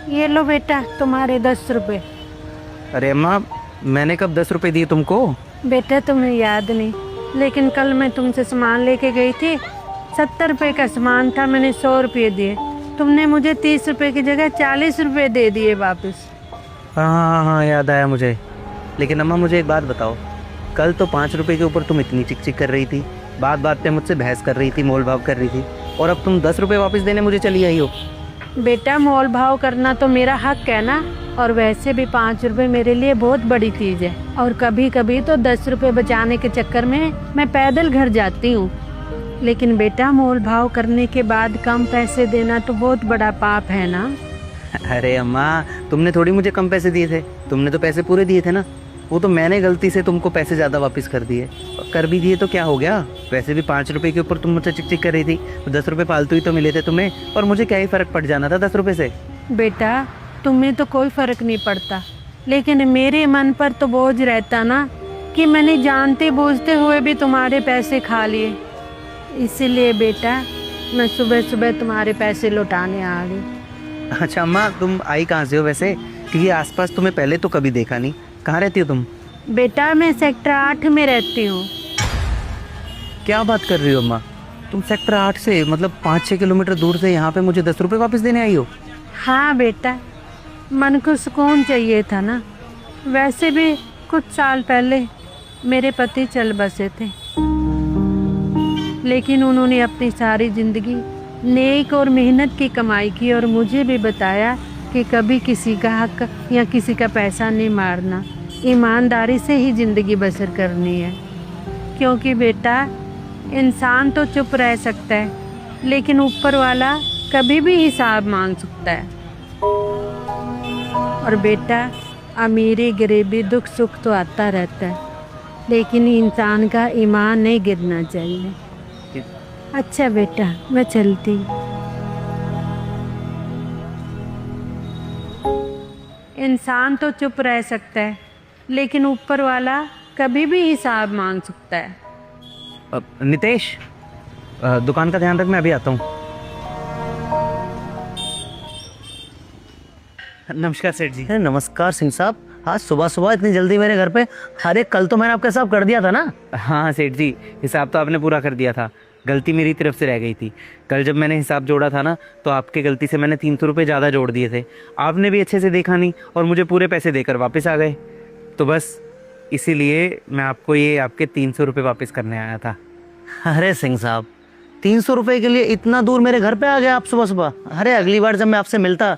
ये लो बेटा तुम्हारे 10 रुपए। अरे अम्मा, मैंने कब 10 रुपए दिए तुमको? बेटा तुम्हें याद नहीं, लेकिन कल मैं तुमसे सामान लेके गई थी। 70 रुपए का सामान था, मैंने 100 रुपये दिए। तुमने मुझे 30 रुपए की जगह 40 रुपए दे दिए वापस। हाँ हाँ हाँ, याद आया मुझे। लेकिन अम्मा मुझे एक बात बताओ, कल तो 5 रुपए के ऊपर तुम इतनी चिक चिक कर रही थी, बात बात पे मुझसे बहस कर रही थी, मोल भाव कर रही थी, और अब तुम 10 रुपए वापस देने मुझे चली आई हो। बेटा मोल भाव करना तो मेरा हक है ना, और वैसे भी 5 रुपए मेरे लिए बहुत बड़ी चीज़ है। और कभी कभी तो 10 रुपए बचाने के चक्कर में मैं पैदल घर जाती हूँ। लेकिन बेटा मोल भाव करने के बाद कम पैसे देना तो बहुत बड़ा पाप है ना। अरे अम्मा, तुमने थोड़ी मुझे कम पैसे दिए थे, तुमने तो पैसे पूरे दिए थे ना। वो तो मैंने गलती से तुमको पैसे ज़्यादा वापस कर दिए। कर भी दिए तो क्या हो गया, वैसे भी 5 रुपए के ऊपर तुम मुझसे चिक चिक कर रही थी, तो 10 रुपए फालतू ही तो मिले थे तुम्हें, और मुझे क्या ही फ़र्क पड़ जाना था 10 रुपए से। बेटा तुम्हें तो कोई फर्क नहीं पड़ता, लेकिन मेरे मन पर तो बोझ रहता ना कि मैंने जानते बूझते हुए भी तुम्हारे पैसे खा लिए। इसीलिए बेटा मैं सुबह सुबह तुम्हारे पैसे लौटाने आ गई। अच्छा अम्मा, तुम आई कहाँ से हो वैसे? क्योंकि आसपास तुम्हें पहले तो कभी देखा नहीं। कहाँ रहती हो तुम? बेटा मैं सेक्टर 8 में रहती हूँ। क्या बात कर रही हो अम्मा? तुम सेक्टर 8 से मतलब 5-6 किलोमीटर दूर से यहाँ पे मुझे 10 रुपए वापस देने आई हो? हाँ बेटा, मन को सुकून चाहिए था ना। वैसे भी कुछ साल पहले मेरे पति चल बसे थे, लेकिन उन्होंने अपनी सारी ज़िंदगी नेक और मेहनत की कमाई की, और मुझे भी बताया कि कभी किसी का हक या किसी का पैसा नहीं मारना, ईमानदारी से ही ज़िंदगी बसर करनी है। क्योंकि बेटा इंसान तो चुप रह सकता है, लेकिन ऊपर वाला कभी भी हिसाब मांग सकता है। और बेटा अमीरी गरीबी दुख सुख तो आता रहता है, लेकिन इंसान का ईमान नहीं गिरना चाहिए। अच्छा बेटा मैं चलती। इंसान तो चुप रह सकता है, लेकिन ऊपर वाला कभी भी हिसाब मांग सकता है। नितेश, दुकान का ध्यान रख, मैं अभी आता हूँ। नमस्कार सेठ जी। अरे नमस्कार सिंह साहब, आज सुबह सुबह इतनी जल्दी मेरे घर पे? अरे कल तो मैंने आपका हिसाब कर दिया था ना। हाँ सेठ जी, हिसाब तो आपने पूरा कर दिया था, गलती मेरी तरफ से रह गई थी। कल जब मैंने हिसाब जोड़ा था ना, तो आपके गलती से मैंने 300 रुपये ज़्यादा जोड़ दिए थे। आपने भी अच्छे से देखा नहीं और मुझे पूरे पैसे देकर वापस आ गए। तो बस इसीलिए मैं आपको ये आपके 300 रुपये वापस करने आया था। अरे सिंह साहब, 300 रुपए के लिए इतना दूर मेरे घर पे आ गया आप सुबह सुबह? अरे अगली बार जब मैं आपसे मिलता